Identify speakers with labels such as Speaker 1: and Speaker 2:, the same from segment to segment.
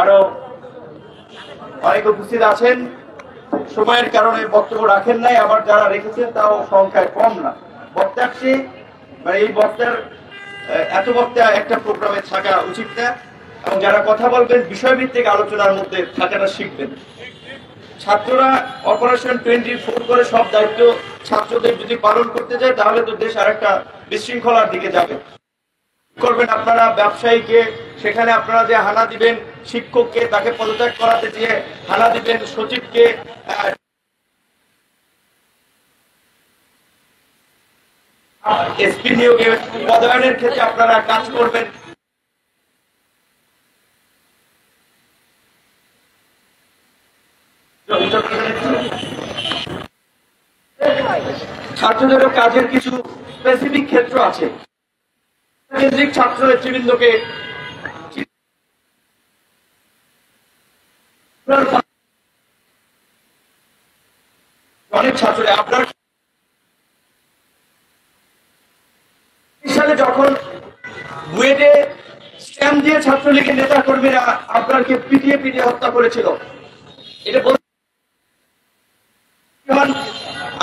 Speaker 1: আরো অনেক উপস্থিত আছেন, সময়ের কারণে বক্তব্য রাখেন নাই, আবার যারা রেখেছেন তাও সংখ্যায় কম না। বক্তাক্ষী মানে এই বক্তার এত বক্তা একটা প্রোগ্রামে থাকা উচিত না, এবং যারা কথা বলবেন বিষয়ভিত্তিক আলোচনার মধ্যে থাকাটা শিখবেন। ছাত্ররা অপারেশন 24 করে সব দায়িত্ব ছাত্রদের যদি পালন করতে যায় তাহলে তো দেশ আর একটা বিশৃঙ্খলার দিকে যাবে। করবেন আপনারা ব্যবসায়ীকে, সেখানে আপনারা যে হানা দিবেন, শিক্ষককে তাকে পদত্যাগ করাতে দিয়ে হানা দিবেন, সচিবকে এসপি নিয়োগে পদায়নের ক্ষেত্রে আপনারা কাজ করবেন। ছাত্রদেরও কাজের কিছু স্পেসিফিক ক্ষেত্র আছে। কেন্দ্রিক ছাত্র নেতৃবৃন্দকে অনেক ছাত্ররা আপনার সালে যখন বুয়েটে স্ট্যাম্প দিয়ে ছাত্রলীগের নেতা কর্মীরা আপনাকে পিটিয়ে পিটিয়ে হত্যা করেছিল, এটা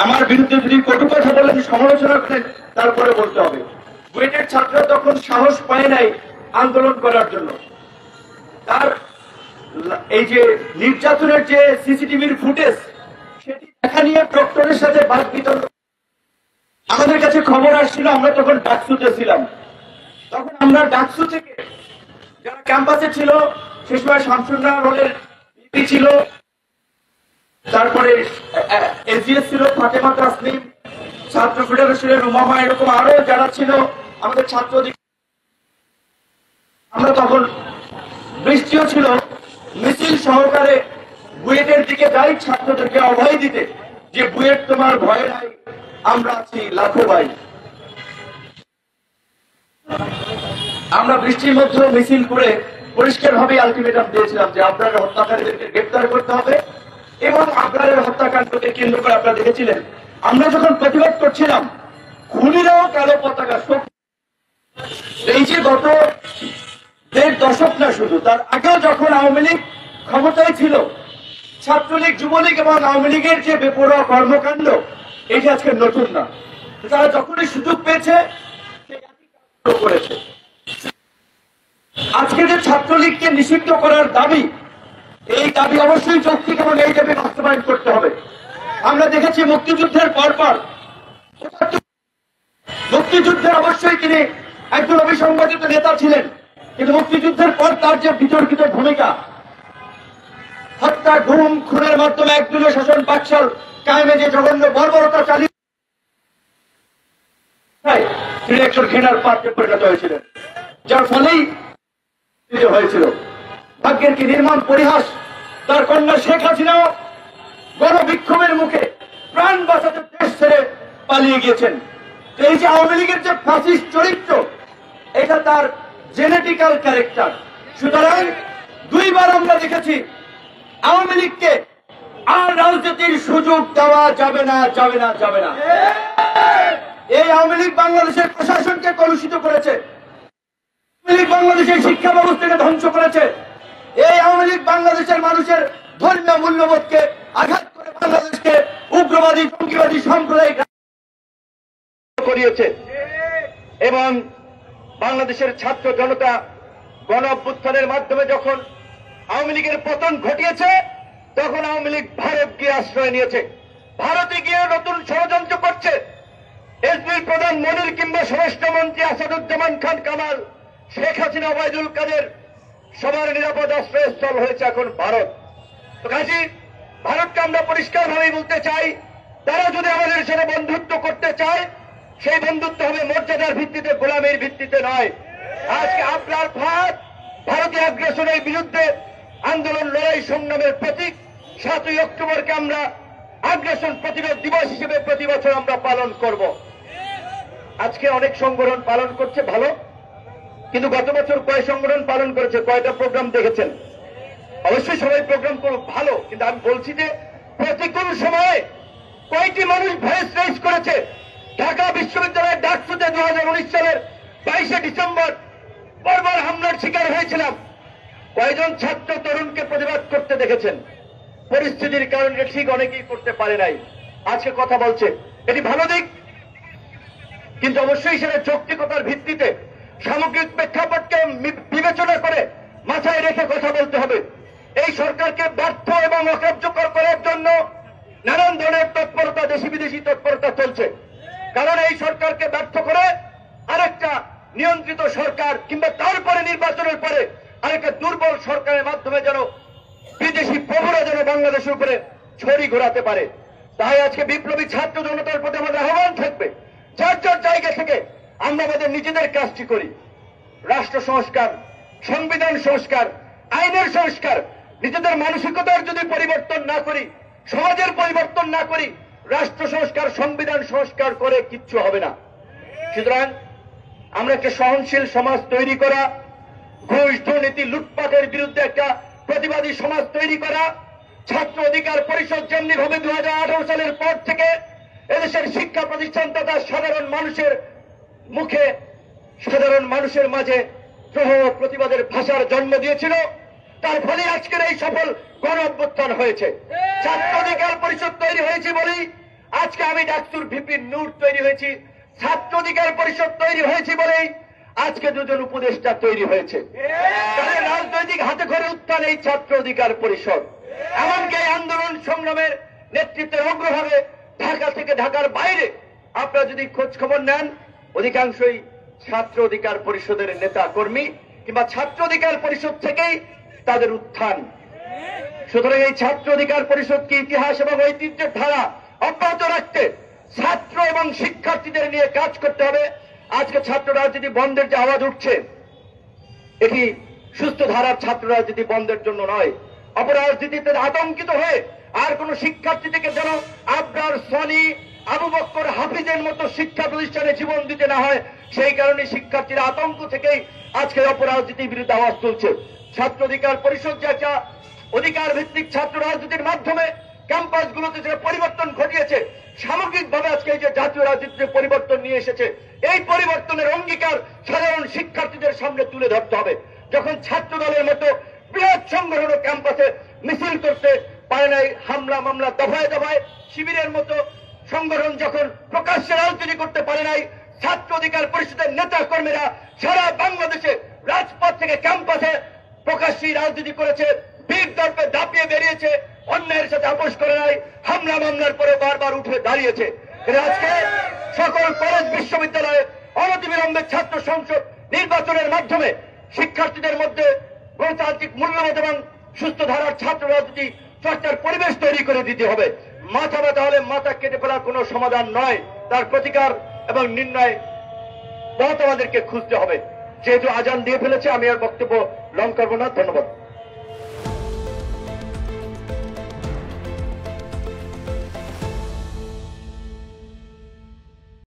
Speaker 1: আমার বিরুদ্ধে যদি কটু কথা বলেন, সমালোচনা করেন, তারপরে বলতে হবে। বুয়েটের ছাত্ররা তখন সাহস পায় নাই আন্দোলন করার জন্য। তার এই যে নির্যাতনের যে সিসিটিভির ফুটেজ, সেটি দেখা নিয়ে প্রক্টরের সাথে বাদ বিতর্ক। আমাদের কাছে খবর আসছিল, আমরা তখন ডাকসুতে ছিলাম, তখন আমরা ডাকসু থেকে যারা ক্যাম্পাসে ছিল, সে সময় শামসুন্নাহার হলের বিপি ছিল, তারপরে এসজিএস ছিল, ফাতেমা তাসনিম, ছাত্র ফেডারেশনের রুমামা, এরকম আরো যারা ছিল আমাদের ছাত্র, আমরা তখন বৃষ্টিও ছিল, মিছিল সহকারে বুয়েটের দিকে যাই ছাত্রদেরকে অভয় দিতে যে বুয়েট তোমার ভয় নাই, আমরা আছি লাখো ভাই। আমরা বৃষ্টির মধ্যে মিছিল করে পরিষ্কার ভাবে আলটিমেটাম দিয়েছিলাম যে আপনারা হত্যাকারীদেরকে গ্রেপ্তার করতে হবে, এবং আপনাদের হত্যাকাণ্ডকে কেন্দ্র করে আপনারা দেখেছিলেন আমরা যখন প্রতিবাদ করছিলাম, খুনিরাও কালো পতাকা। এই যে গত 1.5 দশক না, শুধু তার আগেও যখন আওয়ামী লীগ ক্ষমতায় ছিল, ছাত্রলীগ, যুবলীগ এবং আওয়ামী লীগের যে বেপরোয়া কর্মকাণ্ড, এটা আজকে নতুন না। তারা যখনই সুযোগ পেয়েছে করেছে। আজকে যে ছাত্রলীগকে নিষিদ্ধ করার দাবি, এই দাবি অবশ্যই যৌক্তিক এবং এই দাবি বাস্তবায়ন করতে হবে। আমরা দেখেছি মুক্তিযুদ্ধের পরপর, মুক্তিযুদ্ধের অবশ্যই তিনি একজন অবিসংবাদিত নেতা ছিলেন, কিন্তু মুক্তিযুদ্ধের পর তার যে বিতর্কিত ভূমিকা, হত্যা, গুম, খুনের মাধ্যমে একদলীয় শাসন বাকশাল কায়েমে যে জঘন্য বর্বরতা চালিয়ে তিনি একজন ঘৃণার পাত্রে পরিণত হয়েছিলেন, যার ফলেই হয়েছিল। ভাগ্যের কি নির্মম পরিহাস, তার কন্যা শেখ হাসিনাও গণবিক্ষোভের মুখে প্রাণ বাঁচাতে দেশ ছেড়ে পালিয়ে গিয়েছেন। এই যে আওয়ামী লীগের যে ফাসিস্ট চরিত্র, এটা তার জেনেটিক্যাল ক্যারেক্টার। সুতরাং দুইবার আমরা দেখেছি আওয়ামী লীগকে আর রাজনীতির সুযোগ দেওয়া যাবে না, যাবে না, যাবে না। এই আওয়ামী লীগ বাংলাদেশের প্রশাসনকে কলুষিত করেছে, আওয়ামী লীগ বাংলাদেশের শিক্ষা ব্যবস্থাকে ধ্বংস করেছে, এই আওয়ামী লীগ বাংলাদেশের মানুষের ধর্মীয় মূল্যবোধকে আঘাত করে বাংলাদেশকে উগ্রবাদী, জঙ্গিবাদী, সাম্প্রদায়িক করিয়েছে। এবং বাংলাদেশের ছাত্র জনতা গণ অভ্যুত্থানের মাধ্যমে যখন আওয়ামী লীগের পতন ঘটিয়েছে, তখন আওয়ামী লীগ ভারত গিয়ে আশ্রয় নিয়েছে, ভারতে গিয়ে নতুন ষড়যন্ত্র করছে। এসবির প্রধান মনির কিংবা স্বরাষ্ট্রমন্ত্রী আসাদুজ্জামান খান কামাল, শেখ হাসিনা, ওবায়দুল কাদের, সবার নিরাপদ আশ্রয়স্থল হয়েছে এখন ভারত। তো কাজী ভারতকে আমরা পরিষ্কারভাবেই বলতে চাই, তারা যদি আমাদের সাথে বন্ধুত্ব করতে চায়, সেই বন্ধুত্ব হবে মর্যাদার ভিত্তিতে, গোলামের ভিত্তিতে নয়। আজকে আপনার ভারতীয় আগ্রাসনের বিরুদ্ধে আন্দোলন, লড়াই, সংগ্রামের প্রতীক 7ই অক্টোবরকে আমরা আগ্রাসন প্রতিরোধ দিবস হিসেবে প্রতি বছর আমরা পালন করব। আজকে অনেক সংগঠন পালন করছে, ভালো, কিন্তু গত বছর কয় সংগঠন পালন করেছে, কয়টা প্রোগ্রাম দেখেছেন? অবশ্যই সবাই প্রোগ্রাম করুক, ভালো, কিন্তু আমি বলছি যে প্রতিকূল সময়ে কয়টি মানুষ ভয়েস রেজ করেছে? ঢাকা বিশ্ববিদ্যালয়ের ডাকসুতে 2019 সালের 22শে ডিসেম্বর বর্বর হামলার শিকার হয়েছিলাম। কয় কয়জন ছাত্র তরুণকে প্রতিবাদ করতে দেখেছেন? পরিস্থিতির কারণে ঠিক অনেকেই করতে পারে নাই, আজকে কথা বলছে, এটি ভালো দিক, কিন্তু অবশ্যই সেটা যৌক্তিকতার ভিত্তিতে সামগ্রিক প্রেক্ষাপটকে বিবেচনা করে মাথায় রেখে কথা বলতে হবে। এই সরকারকে ব্যর্থ এবং অকার্যকর করার জন্য নানান ধরনের তৎপরতা, দেশি বিদেশি তৎপরতা চলছে। কারণ এই সরকারকে ব্যর্থ করে আরেকটা নিয়ন্ত্রিত সরকার কিংবা তারপরে নির্বাচনের পরে আরেকটা দুর্বল সরকারের মাধ্যমে যেন বিদেশি প্রভুরা যেন বাংলাদেশের উপরে ছড়ি ঘোরাতে পারে। তাই আজকে বিপ্লবী ছাত্র জনতার প্রতি আমাদের আহ্বান থাকবে, যার যার জায়গা থেকে আমরা আমাদের নিজেদের কাজটি করি। রাষ্ট্র সংস্কার, সংবিধান সংস্কার, আইনের সংস্কার, নিজেদের মানসিকতার যদি পরিবর্তন না করি, সমাজের পরিবর্তন না করি, রাষ্ট্র সংস্কার, সংবিধান সংস্কার করে কিচ্ছু হবে না। সুতরাং আমরা একটা সহনশীল সমাজ তৈরি করা, ঘুষ, দুর্নীতি, লুটপাটের বিরুদ্ধে একটা প্রতিবাদী সমাজ তৈরি করা, ছাত্র অধিকার পরিষদ যেমনি ভাবে 2018 সালের পর থেকে এদেশের শিক্ষা প্রতিষ্ঠান তথা সাধারণ মানুষের মুখে, সাধারণ মানুষের মাঝে দ্রোহ প্রতিবাদের ভাষার জন্ম দিয়েছিল, তার ফলে আজকের এই সফল গণ অভ্যুত্থান হয়েছে। ছাত্র অধিকার পরিষদ তৈরি হয়েছে বলেই আজকে আমি ডাক্তার ভিপি নূর তৈরি হয়েছি, ছাত্র অধিকার পরিষদ তৈরি হয়েছে বলেই আজকে দুজন উপদেষ্টা তৈরি হয়েছে। তাহলে রাজনৈতিক হাতে খড়ে উত্থান এই ছাত্র অধিকার পরিষদ। এমনকি এই আন্দোলন সংগ্রামের নেতৃত্বের অগ্রভাগে ঢাকা থেকে ঢাকার বাইরে আপনারা যদি খোঁজ খবর নেন, অধিকাংশই ছাত্র অধিকার পরিষদের নেতা কর্মী কিংবা ছাত্র অধিকার পরিষদ থেকেই তাদের উত্থান। সুতরাং এই ছাত্র অধিকার পরিষদকে ইতিহাস এবং ঐতিহ্যের ধারা অব্যাহত রাখতে ছাত্র এবং শিক্ষার্থীদের নিয়ে কাজ করতে হবে। আজকে ছাত্র রাজনীতি বন্ধের যে আওয়াজ উঠছে, এটি সুস্থ ধারার ছাত্র রাজনীতি বন্ধের জন্য নয়, অপরাজনীতিতে আতঙ্কিত হয়ে আর কোন শিক্ষার্থী থেকে যেন আবরার, সনি, আবু বক্কর, হাফিজের মতো শিক্ষা প্রতিষ্ঠানে জীবন দিতে না হয়, সেই কারণে শিক্ষার্থীরা আতঙ্ক থেকেই আজকে অপরাজনীতির বিরুদ্ধে আওয়াজ তুলছে। ছাত্র অধিকার পরিষদ যে একটা অধিকার ভিত্তিক ছাত্র রাজনীতির মাধ্যমে ক্যাম্পাসগুলোতে যে পরিবর্তন ঘটিয়েছে, সামগ্রিকভাবে আজকে এই যে জাতীয় রাজনীতিতে পরিবর্তন নিয়ে এসেছে, এই পরিবর্তনের অঙ্গীকার সাধারণ শিক্ষার্থীদের সামনে তুলে ধরতে হবে। যখন ছাত্র দলের মতো বৃহৎ সংগঠন ক্যাম্পাসে মিছিল করতে পারে নাই, হামলা মামলা দফায় দফায় শিবিরের মতো সংগঠন যখন প্রকাশ্যে রাজনীতি করতে পারে নাই, ছাত্র অধিকার পরিষদের নেতা কর্মীরা সারা বাংলাদেশে রাজপথ থেকে ক্যাম্পাসে প্রকাশ্যে রাজনীতি করেছে, বীর দর্পে দাপিয়ে বেরিয়েছে, অন্যায়ের সাথে আপোষ করে নাই, হামলা মামলার পরে বারবার উঠে দাঁড়িয়েছে। আজকে সকল কলেজ, বিশ্ববিদ্যালয়ে অনতিবিলম্বে ছাত্র সংসদ নির্বাচনের মাধ্যমে শিক্ষার্থীদের মধ্যে গণতান্ত্রিক মূল্যবোধ এবং সুস্থ ধারার ছাত্র রাজনীতি চর্চার পরিবেশ তৈরি করে দিতে হবে। মাথা ব্যথা হলে মাথা কেটে ফেলার কোন সমাধান নয়, তার প্রতিকার এবং নির্ণয় পথ আমাদেরকে খুঁজতে হবে। যেহেতু আজান দিয়ে ফেলেছে, আমি আর বক্তব্য লং করবো না। ধন্যবাদ।